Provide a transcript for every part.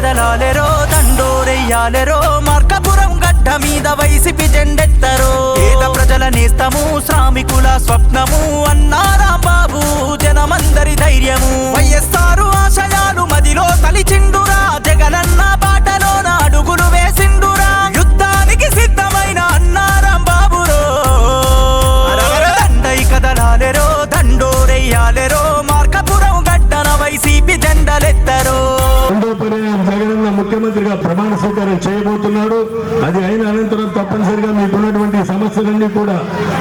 కదలాలెరో దండోరెయ్యాలెరో మార్కాపురం గడ్డ మీద వైసీపీ జెండెత్తరో పేద ప్రజల నేస్తము శ్రామికుల స్వప్నము అన్నా రాంబాబు జనమందరి ధైర్యము వైఎస్ఆర్ ఆశయాలు మదిలో తలిచిండురా జగనన్న బాటలోన అడుగులు వేసిండురా యుద్ధానికి సిద్ధమైన అన్నా రాంబాబురో దండై కదలాలెరో దండోరెయ్యాలెరో మార్కాపురం గడ్డన వైసీపీ జెండలెత్తరో జగనన్న ముఖ్యమంత్రిగా ప్రమాణ స్వీకారం చేయబోతున్నాడు. అది అయిన అనంతరం తప్పనిసరిగా మీకున్నటువంటి సమస్యలన్నీ కూడా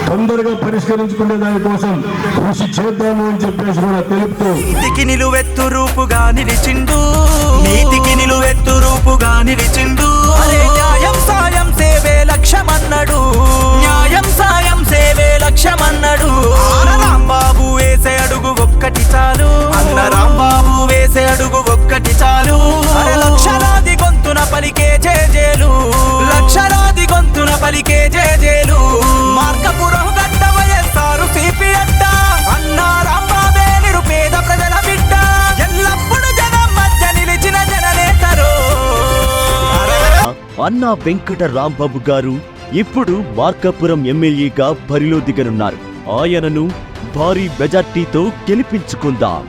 తొందరగా పరిష్కరించుకునే దానికోసం కృషి చేద్దాము అని చెప్పేసి కూడా తెలుపుతూ నీతికి నిలువెత్తు రూపుగా నిలిచిండు నీతికి నిలువెత్తు రూపుగా నిలిచిండు న్యాయం సాయం సేవే లక్ష్యమన్నాడు న్యాయం సాయం సేవే లక్ష్యమన్నాడు రాంబాబు వేసే అడుగు ఒక్కటి చాలు అన్న రాంబాబు వేసే అడుగు ఒక్కటి చాలు లక్షలాది గొంతున పలికే జేజేలు లక్షలాది గొంతున పలికే జేజేలు మార్కాపురం గడ్డ వైఎస్ఆర్ సిపి అడ్డ అన్నా రాంబాబే నిరుపేద ప్రజల బిడ్డ ఎల్లప్పుడు జనం మధ్య నిలిచిన జననేతరు అన్నా వెంకట రాంబాబు గారు ఇప్పుడు మార్కాపురం ఎమ్మెల్యేగా బరిలో దిగనున్నారు. ఆయనను భారీ మెజార్టీతో గెలిపించుకుందాం.